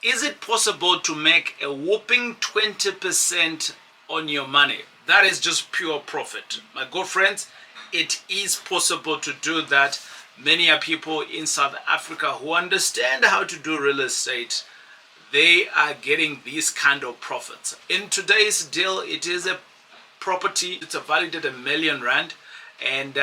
Is it possible to make a whopping 20% on your money? That is just pure profit. My good friends, it is possible to do that. Many are people in South Africa who understand how to do real estate. They are getting these kind of profits. In today's deal, it is a property, it's valued at R1,000,000, and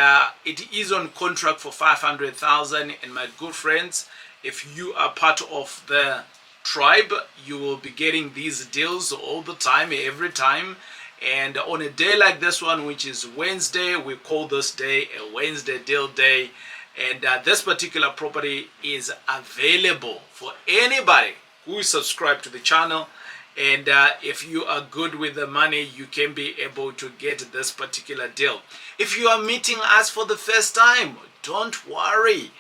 it is on contract for 500,000. And my good friends, if you are part of the tribe, you will be getting these deals all the time, every time. And on a day like this one, which is Wednesday, we call this day a Wednesday deal day. And this particular property is available for anybody who is subscribed to the channel. And if you are good with the money, you can be able to get this particular deal. If you are meeting us for the first time, don't worry.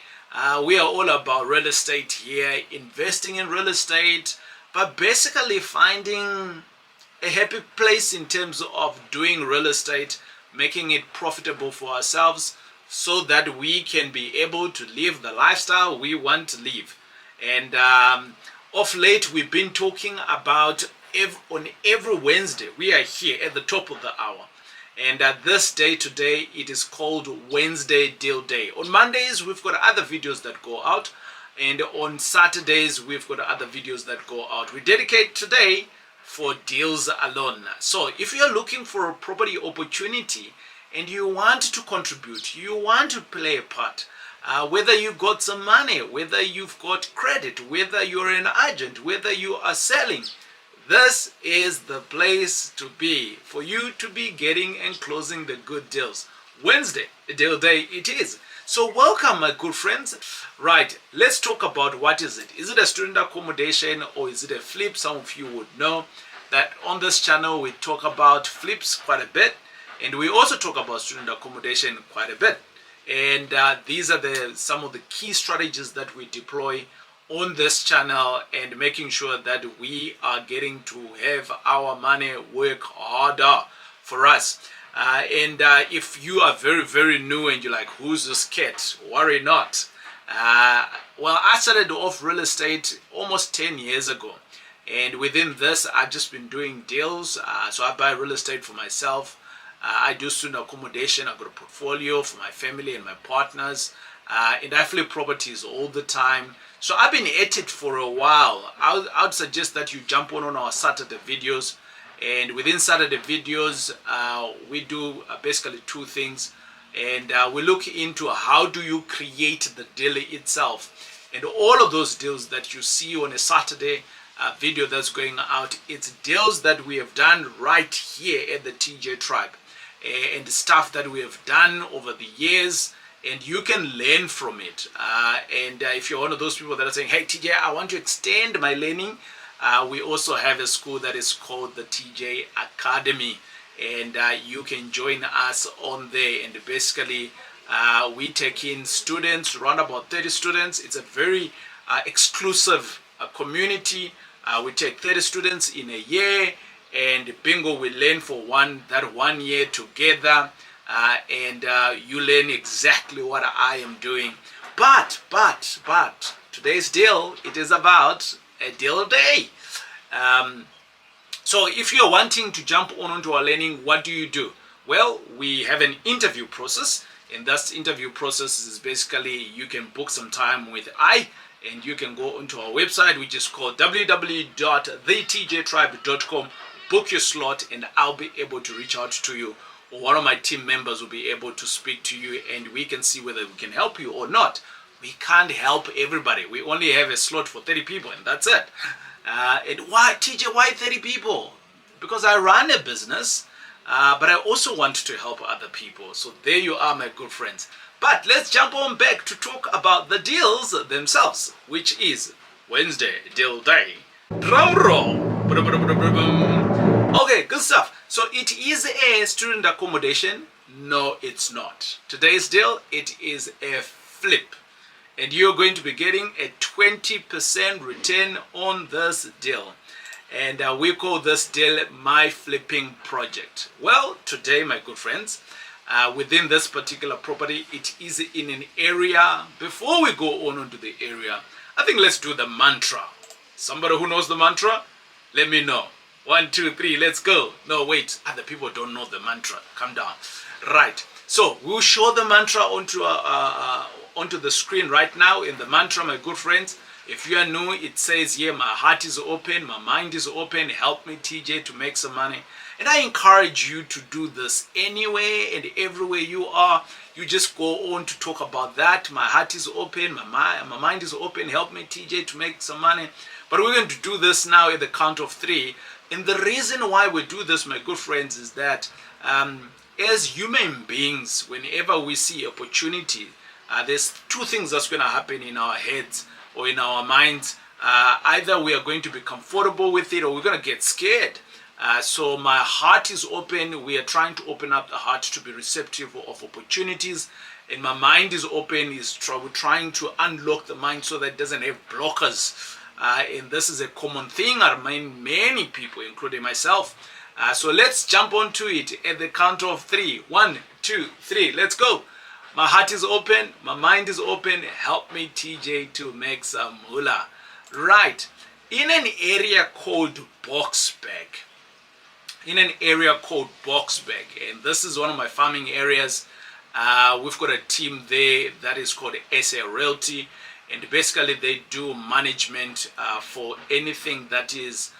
We are all about real estate here, investing in real estate, but basically finding a happy place in terms of doing real estate, making it profitable for ourselves so that we can be able to live the lifestyle we want to live. And of late, we've been talking about on every Wednesday, we are here at the top of the hour. And this day today, it is called Wednesday Deal Day. On Mondays, we've got other videos that go out. And on Saturdays, we've got other videos that go out. We dedicate today for deals alone. So if you're looking for a property opportunity and you want to contribute, you want to play a part, whether you got some money, whether you've got credit, whether you're an agent, whether you are selling, this is the place to be for you to be getting and closing the good deals. Wednesday, deal day it is. So welcome, my good friends. Right, let's talk about what is it. Is it a student accommodation or is it a flip? Some of you would know that on this channel we talk about flips quite a bit, and we also talk about student accommodation quite a bit. And these are some of the key strategies that we deploy on this channel, and making sure that we are getting to have our money work harder for us. And if you are very, very new and you're like, who's this kid? Worry not. Well, I started off real estate almost 10 years ago. And within this, I've just been doing deals. So I buy real estate for myself. I do student accommodation. I've got a portfolio for my family and my partners. And I flip properties all the time. So I've been at it for a while. I would suggest that you jump on our Saturday videos. And within Saturday videos, we do basically two things. And we look into how do you create the deal itself. And all of those deals that you see on a Saturday video that's going out, it's deals that we have done right here at the TJ Tribe. And the stuff that we have done over the years. And you can learn from it. And if you're one of those people that are saying, hey, TJ, I want to extend my learning, we also have a school that is called the TJ Academy. And you can join us on there. And basically, we take in students, around about 30 students. It's a very exclusive community. We take 30 students in a year. And bingo, we learn for that 1 year together. And you learn exactly what I am doing. But today's deal, it is about a deal day. So if you're wanting to jump onto our learning, what do? Well, we have an interview process, and that interview process is basically you can book some time with and you can go onto our website, which is called www.thetjtribe.com, book your slot, and I'll be able to reach out to you. Or one of my team members will be able to speak to you, and we can see whether we can help you or not. We can't help everybody. We only have a slot for 30 people, and that's it. And why, TJ, why 30 people? Because I run a business, but I also want to help other people. So there you are, my good friends. But let's jump on back to talk about the deals themselves, which is Wednesday Deal Day. Drum roll. Okay, good stuff. So it is a student accommodation. No, it's not. Today's deal, it is a flip. And you're going to be getting a 20% return on this deal. And we call this deal My Flipping Project. Well, today, my good friends, within this particular property, it is in an area. Before we go on into the area, I think let's do the mantra. Somebody who knows the mantra, let me know. 1, 2, 3, let's go. No, wait, other people don't know the mantra. Calm down. Right. So we'll show the mantra onto the screen right now. In the mantra, my good friends, if you are new, it says here, my heart is open, my mind is open. Help me, TJ, to make some money. And I encourage you to do this anywhere and everywhere you are. You just go on to talk about that. My heart is open, my mind is open. Help me, TJ, to make some money. But we're going to do this now at the count of 3. And the reason why we do this, my good friends, is that as human beings, whenever we see opportunity, there's 2 things that's going to happen in our heads or in our minds. Either we are going to be comfortable with it or we're going to get scared. So my heart is open. We are trying to open up the heart to be receptive of opportunities. And my mind is open. We're trying to unlock the mind so that it doesn't have blockers. And this is a common thing among many people, including myself. So let's jump onto it at the count of 3. 1, 2, 3. Let's go. My heart is open. My mind is open. Help me, TJ, to make some moolah. Right. In an area called Boksburg. And this is one of my farming areas. We've got a team there that is called SA Realty. And basically they do management for anything that is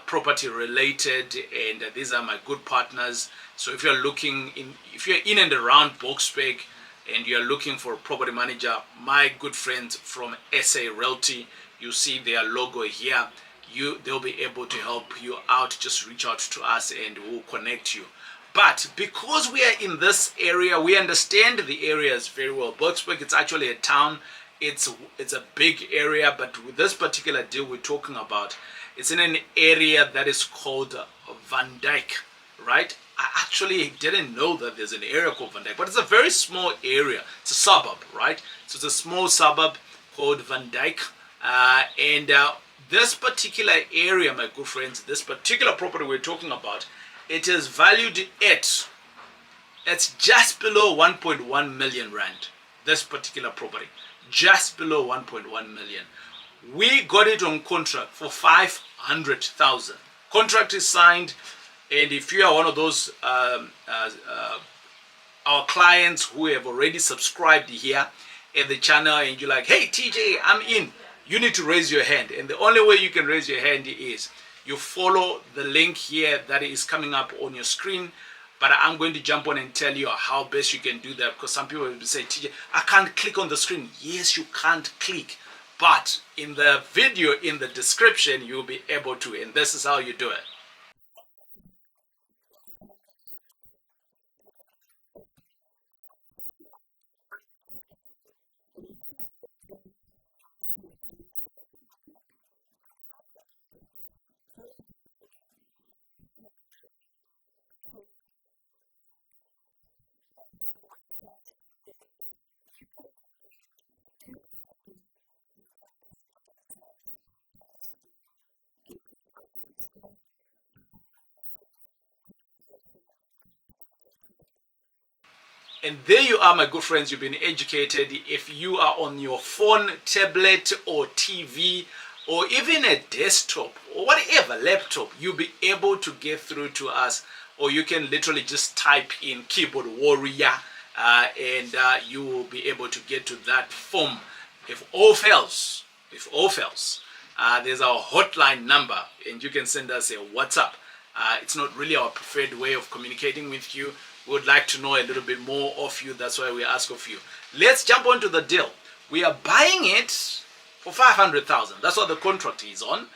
property related, and these are my good partners. So if you're in and around Boksburg and you're looking for a property manager, my good friends from SA Realty, you see their logo here, they'll be able to help you out. Just reach out to us and we'll connect you. But because we are in this area, we understand the areas very well. Boksburg, it's actually a town. It's a big area, but with this particular deal we're talking about, it's in an area that is called Van Dyke, right? I actually didn't know that there's an area called Van Dyke, but it's a very small area. It's a suburb, right? So it's a small suburb called Van Dyke. This particular area, my good friends, this particular property we're talking about, it is valued at, it's just below 1.1 million rand. This particular property, just below 1.1 million. We got it on contract for 500,000. Contract is signed, and if you are one of those our clients who have already subscribed here at the channel, and you're like, hey TJ, I'm in, you need to raise your hand. And the only way you can raise your hand is you follow the link here that is coming up on your screen. But I'm going to jump on and tell you how best you can do that, because some people will say, TJ, I can't click on the screen. Yes, you can't click, but in the video, in the description, you'll be able to, and this is how you do it. And there you are, my good friends. You've been educated. If you are on your phone, tablet, or TV, or even a desktop, or whatever, laptop, you'll be able to get through to us. Or you can literally just type in keyboard warrior, and you will be able to get to that form. If all fails, there's our hotline number, and you can send us a WhatsApp. It's not really our preferred way of communicating with you. We would like to know a little bit more of you. That's why we ask of you. Let's jump onto the deal. We are buying it for 500,000. That's what the contract is on.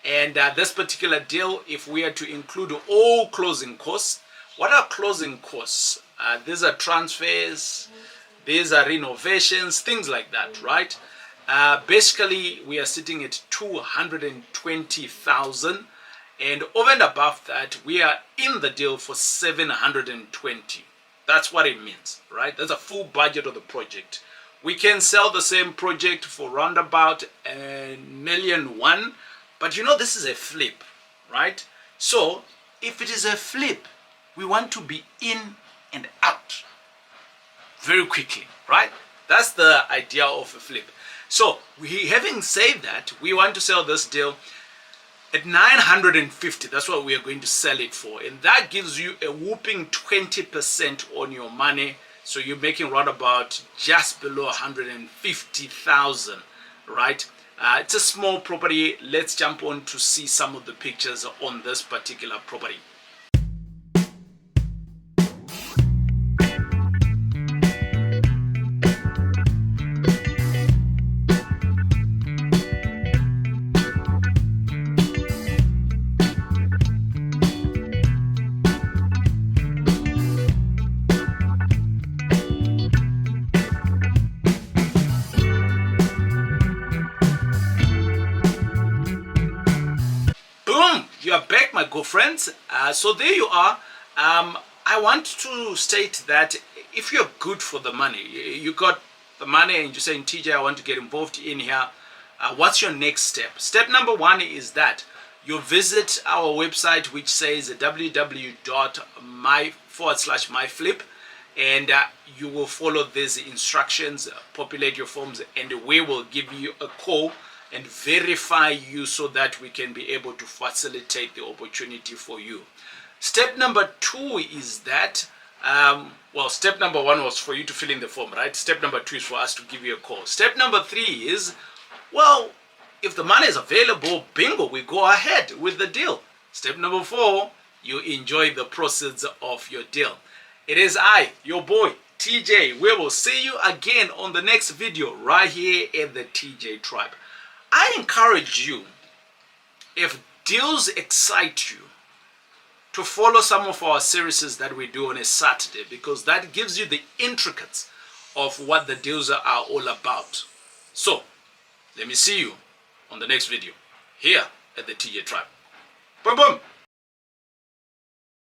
And this particular deal, if we are to include all closing costs, what are closing costs? These are transfers, these are renovations, things like that, right? Basically, we are sitting at 220,000. And over and above that, we are in the deal for 720. That's what it means, right? That's a full budget of the project. We can sell the same project for round about $1.1 million, but you know, this is a flip, right? So if it is a flip, we want to be in and out very quickly, right? That's the idea of a flip. So having said that, we want to sell this deal at 950. That's what we are going to sell it for, and that gives you a whooping 20% on your money. So you're making right about just below 150,000, right? It's a small property. Let's jump on to see some of the pictures on this particular property. Boom, you are back, my good friends. So there you are. I want to state that if you're good for the money, you got the money and you're saying, TJ, I want to get involved in here, what's your next step? Step number one is that you visit our website, which says www.my/myflip, and you will follow these instructions, populate your forms, and we will give you a call and verify you so that we can be able to facilitate the opportunity for you. Step number two is that, step number one was for you to fill in the form, right? Step number two is for us to give you a call. Step number three is, if the money is available, bingo, we go ahead with the deal. Step number four, you enjoy the process of your deal. It is I, your boy, TJ. We will see you again on the next video right here at the TJ Tribe. I encourage you, if deals excite you, to follow some of our series that we do on a Saturday, because that gives you the intricacies of what the deals are all about. So, let me see you on the next video here at the TJ Tribe. Boom, boom.